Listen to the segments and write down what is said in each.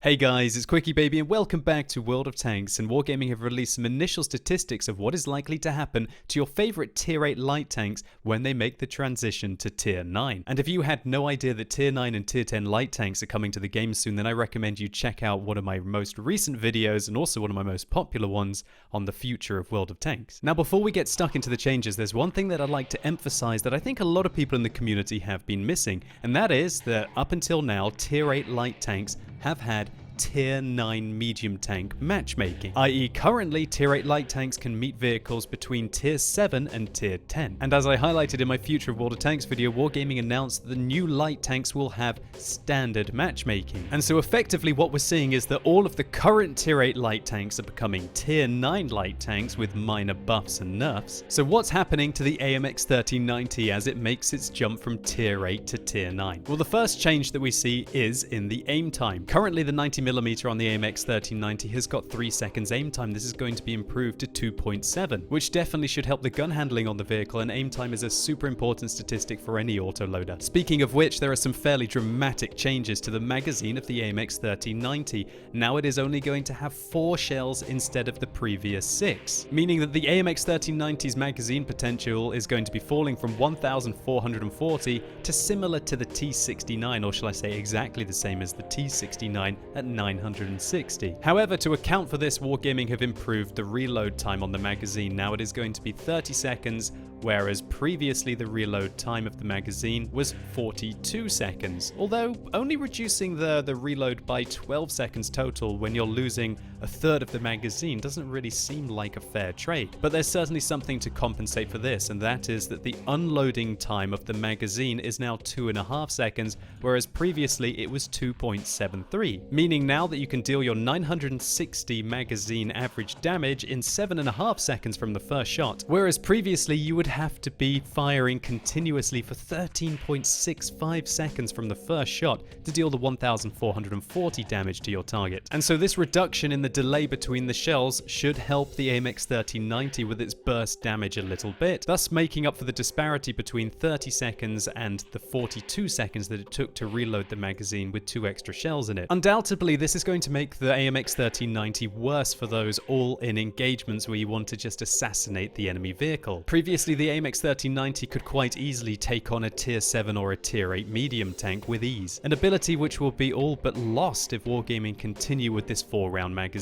Hey guys, it's QuickyBaby and welcome back to World of Tanks, and Wargaming have released some initial statistics of what is likely to happen to your favorite Tier 8 light tanks when they make the transition to Tier 9. And if you had no idea that Tier 9 and Tier 10 light tanks are coming to the game soon, then I recommend you check out one of my most recent videos and also one of my most popular ones on the future of World of Tanks. Now before we get stuck into the changes, there's one thing that I'd like to emphasize that I think a lot of people in the community have been missing, and that is that up until now, Tier 8 light tanks have had Tier 9 medium tank matchmaking, i.e. currently Tier 8 light tanks can meet vehicles between Tier 7 and Tier 10. And as I highlighted in my Future of World of Tanks video, Wargaming announced that the new light tanks will have standard matchmaking. And so effectively what we're seeing is that all of the current Tier 8 light tanks are becoming Tier 9 light tanks with minor buffs and nerfs. So what's happening to the AMX 1390 as it makes its jump from Tier 8 to Tier 9? Well, the first change that we see is in the aim time. Currently the 90mm on the AMX 1390 has got 3 seconds aim time. This is going to be improved to 2.7, which definitely should help the gun handling on the vehicle, and aim time is a super important statistic for any autoloader. Speaking of which, there are some fairly dramatic changes to the magazine of the AMX 1390. Now it is only going to have 4 shells instead of the previous 6, meaning that the AMX 1390's magazine potential is going to be falling from 1,440 to similar to the T69, or shall I say exactly the same as the T69 at 960. However, to account for this, Wargaming have improved the reload time on the magazine. Now it is going to be 30 seconds, whereas previously the reload time of the magazine was 42 seconds, although only reducing the reload by 12 seconds total when you're losing a third of the magazine doesn't really seem like a fair trade. But there's certainly something to compensate for this, and that is that the unloading time of the magazine is now 2.5 seconds, whereas previously it was 2.73, meaning now that you can deal your 960 magazine average damage in 7.5 seconds from the first shot, whereas previously you would have to be firing continuously for 13.65 seconds from the first shot to deal the 1,440 damage to your target. And so this reduction in the delay between the shells should help the AMX 1390 with its burst damage a little bit, thus making up for the disparity between 30 seconds and the 42 seconds that it took to reload the magazine with 2 extra shells in it. Undoubtedly, this is going to make the AMX 1390 worse for those all-in engagements where you want to just assassinate the enemy vehicle. Previously, the AMX 1390 could quite easily take on a Tier 7 or a Tier 8 medium tank with ease, an ability which will be all but lost if Wargaming continue with this 4-round magazine.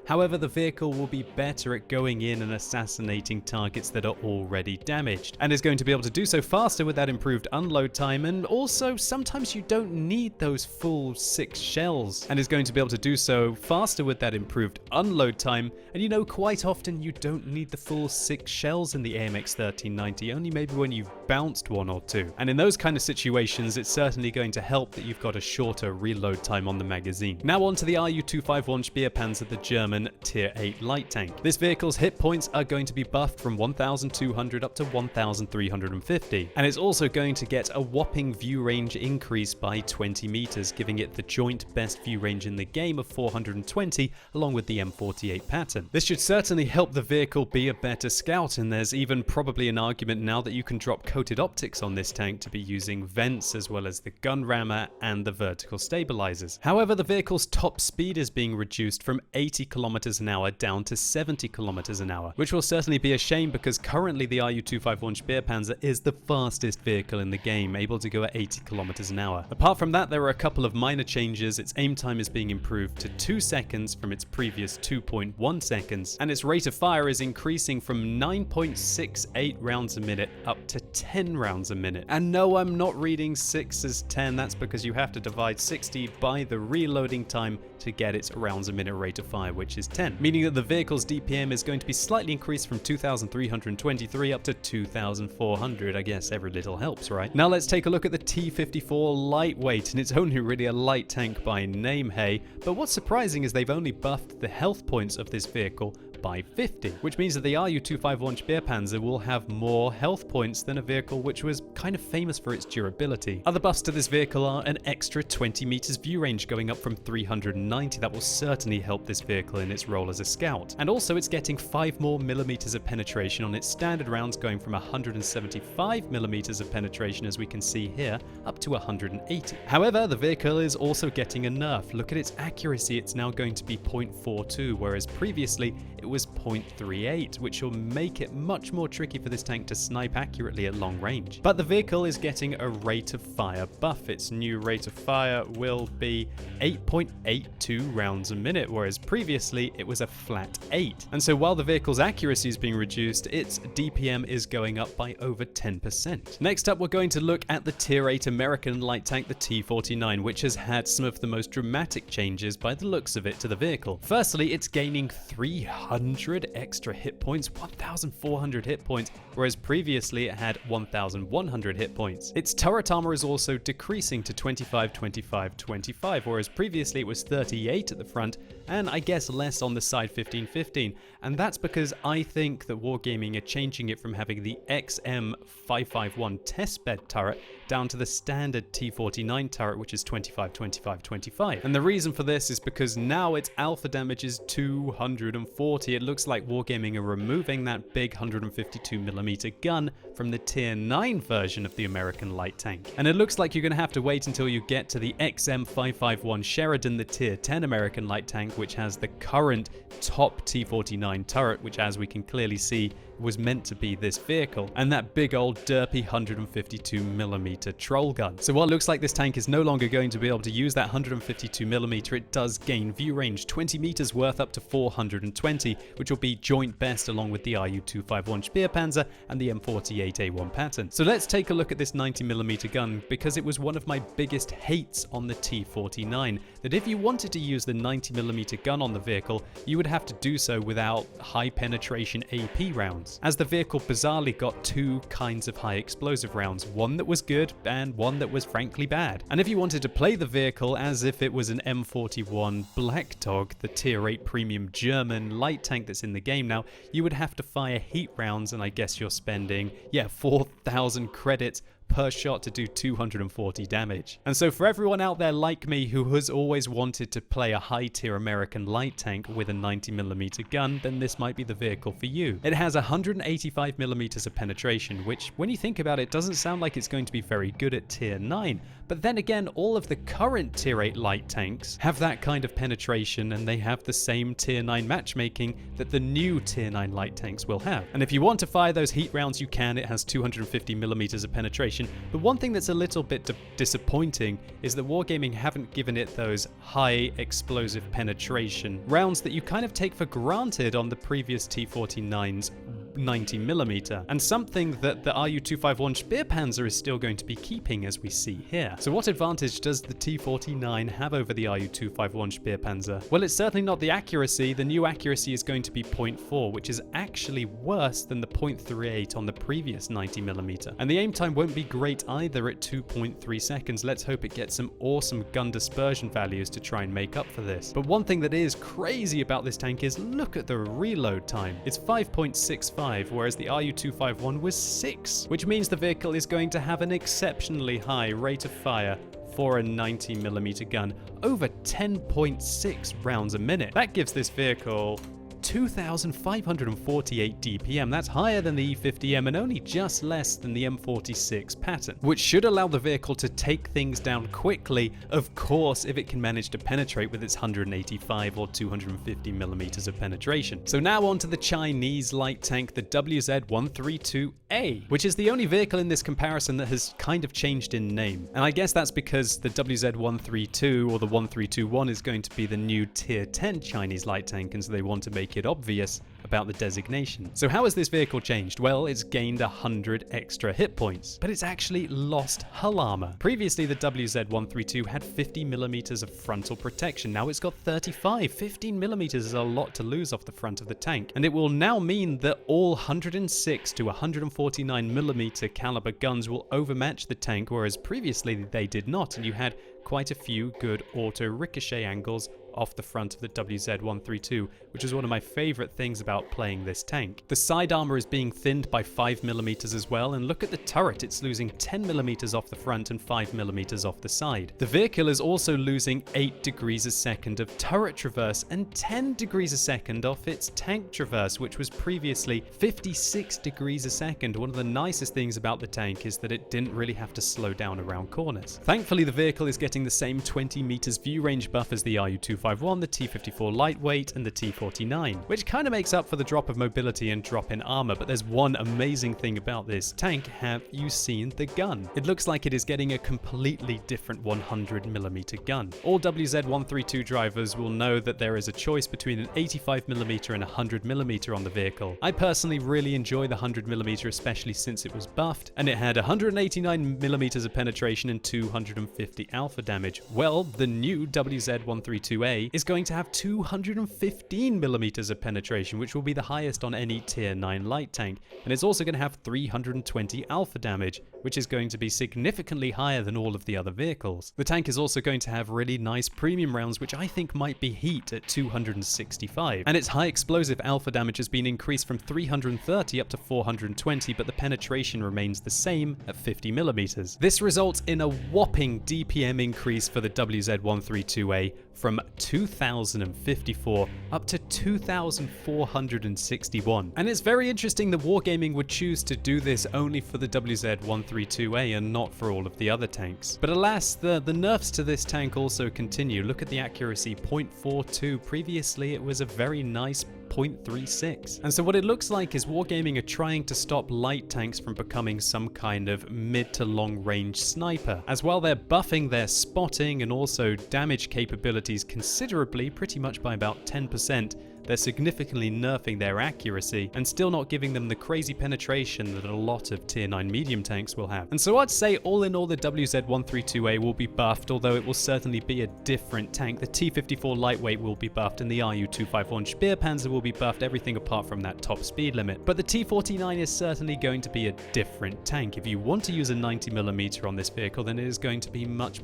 However, the vehicle will be better at going in and assassinating targets that are already damaged, and is going to be able to do so faster with that improved unload time, and also sometimes you don't need those full 6 shells, and is going to be able to do so faster with that improved unload time. And you know, quite often you don't need the full 6 shells in the AMX 1390, only maybe when you've bounced 1 or 2. And in those kind of situations, it's certainly going to help that you've got a shorter reload time on the magazine. Now on to the RU-251 Sheridan, the German Tier 8 light tank. This vehicle's hit points are going to be buffed from 1,200 up to 1,350, and it's also going to get a whopping view range increase by 20 meters, giving it the joint best view range in the game of 420, along with the M48 pattern. This should certainly help the vehicle be a better scout, and there's even probably an argument now that you can drop coated optics on this tank to be using vents as well as the gun rammer and the vertical stabilizers. However, the vehicle's top speed is being reduced from 80 kilometers an hour down to 70 kilometers an hour, which will certainly be a shame because currently the RU-251 Sheridan is the fastest vehicle in the game, able to go at 80 kilometers an hour. Apart from that, there are a couple of minor changes. Its aim time is being improved to 2 seconds from its previous 2.1 seconds, and its rate of fire is increasing from 9.68 rounds a minute up to 10 rounds a minute. And no, I'm not reading 6 as 10, that's because you have to divide 60 by the reloading time to get its rounds a minute rate of fire, which is 10, meaning that the vehicle's DPM is going to be slightly increased from 2,323 up to 2,400. I guess every little helps, right? Now let's take a look at the T54 Lightweight, and it's only really a light tank by name, hey, but what's surprising is they've only buffed the health points of this vehicle by 50, which means that the RU-251 Speerpanzer will have more health points than a vehicle which was kind of famous for its durability. Other buffs to this vehicle are an extra 20 meters view range going up from 390. That will certainly help this vehicle in its role as a scout. And also it's getting 5 more millimeters of penetration on its standard rounds, going from 175 millimeters of penetration, as we can see here, up to 180. However, the vehicle is also getting a nerf. Look at its accuracy, it's now going to be 0.42, whereas previously it was 0.38, which will make it much more tricky for this tank to snipe accurately at long range. But the vehicle is getting a rate of fire buff. Its new rate of fire will be 8.82 rounds a minute, whereas previously it was a flat 8. And so while the vehicle's accuracy is being reduced, its DPM is going up by over 10%. Next up, we're going to look at the Tier 8 American light tank, the T49, which has had some of the most dramatic changes by the looks of it to the vehicle. Firstly, it's gaining 300 extra hit points, 1,400 hit points, whereas previously it had 1,100 hit points. Its turret armor is also decreasing to 25, 25, 25, whereas previously it was 38 at the front, and I guess less on the side, 15, 15. And that's because I think that Wargaming are changing it from having the M551 testbed turret down to the standard T49 turret, which is 25, 25, 25. And the reason for this is because now its alpha damage is 240. It looks like Wargaming are removing that big 152mm gun from the Tier 9 version of the American light tank. And it looks like you're going to have to wait until you get to the M551 Sheridan, the Tier 10 American light tank, which has the current top T49 turret, which, as we can clearly see, was meant to be this vehicle, and that big old derpy 152mm troll gun. So while it looks like this tank is no longer going to be able to use that 152mm, it does gain view range, 20 meters worth up to 420, which will be joint best along with the RU-251 Speerpanzer and the M48A1 pattern. So let's take a look at this 90mm gun, because it was one of my biggest hates on the T49, that if you wanted to use the 90mm gun on the vehicle, you would have to do so without high penetration AP rounds, as the vehicle bizarrely got two kinds of high explosive rounds, one that was good and one that was frankly bad. And if you wanted to play the vehicle as if it was an M41 Black Dog, the Tier 8 premium German light tank that's in the game now, you would have to fire heat rounds, and I guess you're spending, 4,000 credits per shot to do 240 damage. And so for everyone out there like me who has always wanted to play a high tier American light tank with a 90mm gun, then this might be the vehicle for you. It has 185mm of penetration, which when you think about it doesn't sound like it's going to be very good at Tier 9. But then again, all of the current Tier 8 light tanks have that kind of penetration, and they have the same Tier 9 matchmaking that the new Tier 9 light tanks will have. And if you want to fire those heat rounds, you can. It has 250mm of penetration. But one thing that's a little bit disappointing is that Wargaming haven't given it those high explosive penetration rounds that you kind of take for granted on the previous T49's 90mm, and something that the RU-251 Speerpanzer is still going to be keeping, as we see here. So what advantage does the T49 have over the RU-251 Speerpanzer? Well, it's certainly not the accuracy. The new accuracy is going to be 0.4, which is actually worse than the 0.38 on the previous 90mm. And the aim time won't be great either at 2.3 seconds. Let's hope it gets some awesome gun dispersion values to try and make up for this. But one thing that is crazy about this tank is look at the reload time. It's 5.65, whereas the RU-251 was 6, which means the vehicle is going to have an exceptionally high rate of fire for a 90mm gun, over 10.6 rounds a minute. That gives this vehicle 2,548 DPM. That's higher than the E50M and only just less than the M46 pattern, which should allow the vehicle to take things down quickly, of course, if it can manage to penetrate with its 185 or 250mm of penetration. So now on to the Chinese light tank, the WZ132A, which is the only vehicle in this comparison that has kind of changed in name. And I guess that's because the WZ132 or the 1321 is going to be the new Tier 10 Chinese light tank, and so they want to make it obvious about the designation. So how has this vehicle changed? Well, it's gained 100 extra hit points, but it's actually lost hull armor. Previously, the WZ132 had 50mm of frontal protection. Now it's got 35. 15mm is a lot to lose off the front of the tank, and it will now mean that all 106 to 149mm caliber guns will overmatch the tank, whereas previously they did not, and you had quite a few good auto ricochet angles off the front of the WZ-132, which is one of my favorite things about playing this tank. The side armor is being thinned by 5mm as well, and look at the turret, it's losing 10mm off the front and 5mm off the side. The vehicle is also losing 8 degrees a second of turret traverse and 10 degrees a second off its tank traverse, which was previously 56 degrees a second. One of the nicest things about the tank is that it didn't really have to slow down around corners. Thankfully, the vehicle is getting the same 20 meters view range buff as the RU-251, the T54 Lightweight, and the T49, which kind of makes up for the drop of mobility and drop in armor. But there's one amazing thing about this tank. Have you seen the gun? It looks like it is getting a completely different 100mm gun. All WZ-132 drivers will know that there is a choice between an 85mm and 100mm on the vehicle. I personally really enjoy the 100mm, especially since it was buffed, and it had 189mm of penetration and 250 alpha damage. Well, the new WZ-132A is going to have 215mm of penetration, which will be the highest on any tier 9 light tank, and it's also going to have 320 alpha damage, which is going to be significantly higher than all of the other vehicles. The tank is also going to have really nice premium rounds, which I think might be heat at 265, and its high explosive alpha damage has been increased from 330 up to 420, but the penetration remains the same at 50mm. This results in a whopping DPM increase for the WZ-132A from 2,054 up to 2,461. And it's very interesting that Wargaming would choose to do this only for the WZ-132A and not for all of the other tanks. But alas, the nerfs to this tank also continue. Look at the accuracy, 0.42. Previously, it was a very nice 0.36. And so what it looks like is Wargaming are trying to stop light tanks from becoming some kind of mid to long range sniper. As while they're buffing their spotting and also damage capabilities considerably, pretty much by about 10%, they're significantly nerfing their accuracy and still not giving them the crazy penetration that a lot of tier 9 medium tanks will have. And so I'd say all in all the WZ-132A will be buffed, although it will certainly be a different tank. The T54 Lightweight will be buffed and the RU-251 Speerpanzer will be buffed, everything apart from that top speed limit. But the T49 is certainly going to be a different tank. If you want to use a 90mm on this vehicle, then it is going to be much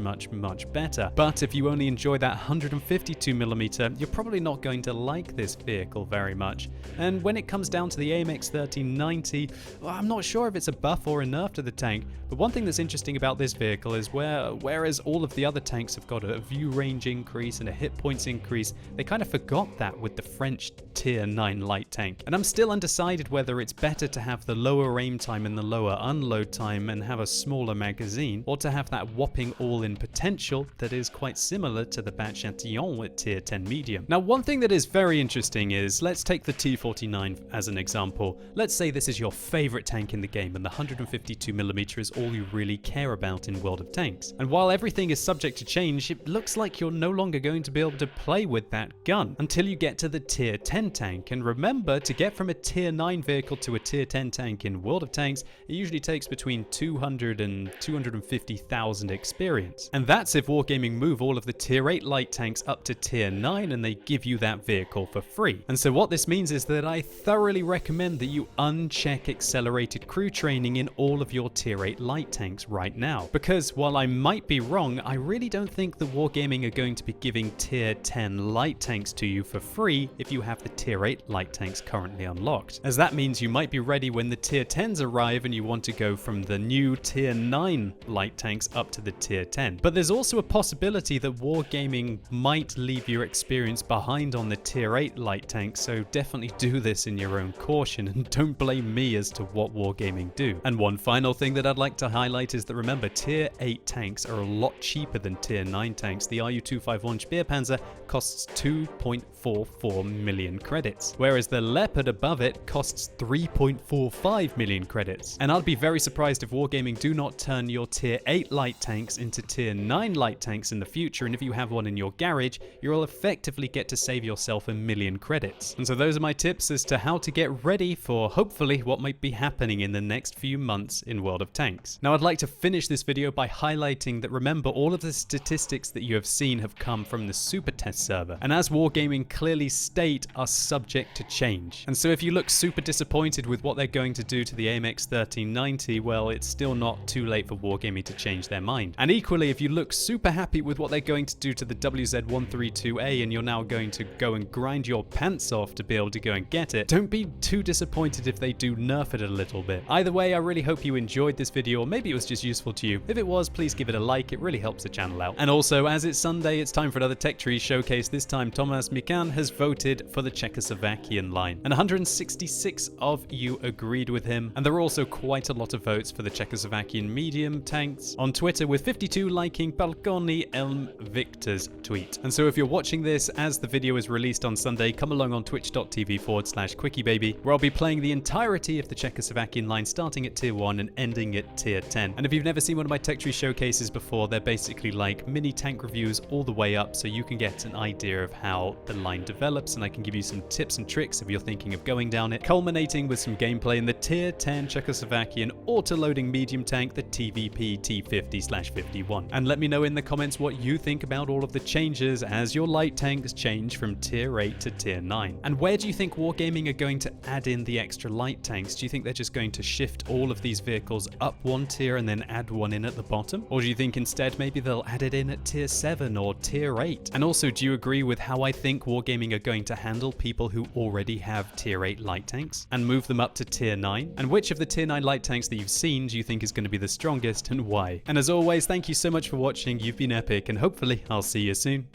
better. But if you only enjoy that 152mm, you're probably not going to like this vehicle very much. And when it comes down to the AMX 1390, well, I'm not sure if it's a buff or a nerf to the tank, but one thing that's interesting about this vehicle is whereas all of the other tanks have got a view range increase and a hit points increase, they kind of forgot that with the French tier 9 light tank. And I'm still undecided whether it's better to have the lower aim time and the lower unload time and have a smaller magazine, or to have that whopping all-in potential that is quite similar to the Batchatillon at tier 10 medium. Now, one thing that is very interesting is, let's take the T49 as an example. Let's say this is your favorite tank in the game and the 152mm is all you really care about in World of Tanks. And while everything is subject to change, it looks like you're no longer going to be able to play with that gun until you get to the tier 10 tank. And remember, to get from a tier 9 vehicle to a tier 10 tank in World of Tanks, it usually takes between 200 and 250,000 experience. And that's if Wargaming move all of the tier 8 light tanks up to tier 9 and they give you that vehicle for free. And so what this means is that I thoroughly recommend that you uncheck accelerated crew training in all of your tier 8 light tanks right now. Because while I might be wrong, I really don't think that Wargaming are going to be giving tier 10 light tanks to you for free if you have the tier 8 light tanks currently unlocked. As that means you might be ready when the tier 10s arrive and you want to go from the new tier 9 light tanks up to the tier 10. But there's also a possibility that Wargaming might leave your experience behind on the tier 8 light tanks, so definitely do this in your own caution and don't blame me as to what Wargaming do. And one final thing that I'd like to highlight is that, remember, tier 8 tanks are a lot cheaper than tier 9 tanks. The RU-251 Speerpanzer costs 2.44 million credits, whereas the Leopard above it costs 3.45 million credits. And I'd be very surprised if Wargaming do not turn your tier 8 light tanks into tier 9 light tanks in the future, and if you have one in your garage, you'll effectively get to save yourself $1 million million credits. And so those are my tips as to how to get ready for hopefully what might be happening in the next few months in World of Tanks. Now I'd like to finish this video by highlighting that remember all of the statistics that you have seen have come from the Super Test server, and as Wargaming clearly state are subject to change. And so if you look super disappointed with what they're going to do to the AMX 1390, well, it's still not too late for Wargaming to change their mind. And equally, if you look super happy with what they're going to do to the WZ132A and you're now going to go and grind your pants off to be able to go and get it, don't be too disappointed if they do nerf it a little bit. Either way, I really hope you enjoyed this video, or maybe it was just useful to you. If it was, please give it a like, it really helps the channel out. And also, as it's Sunday, it's time for another Tech Tree showcase. This time, Thomas Mikan has voted for the Czechoslovakian line, and 166 of you agreed with him, and there are also quite a lot of votes for the Czechoslovakian medium tanks on Twitter, with 52 liking Balkony Elm Victor's tweet. And so if you're watching this as the video is released on Sunday, come along on twitch.tv/QuickyBaby, where I'll be playing the entirety of the Czechoslovakian line, starting at tier 1 and ending at tier 10. And if you've never seen one of my Tech Tree showcases before, they're basically like mini tank reviews all the way up, so you can get an idea of how the line develops, and I can give you some tips and tricks if you're thinking of going down it, culminating with some gameplay in the tier 10 Czechoslovakian auto-loading medium tank, the TVP T50/51. And let me know in the comments what you think about all of the changes as your light tanks change from tier 8 to tier 9. And where do you think Wargaming are going to add in the extra light tanks? Do you think they're just going to shift all of these vehicles up one tier and then add one in at the bottom? Or do you think instead maybe they'll add it in at tier 7 or tier 8? And also, do you agree with how I think Wargaming are going to handle people who already have tier 8 light tanks and move them up to tier 9? And which of the tier 9 light tanks that you've seen do you think is going to be the strongest, and why? And as always, thank you so much for watching. You've been epic, and hopefully I'll see you soon.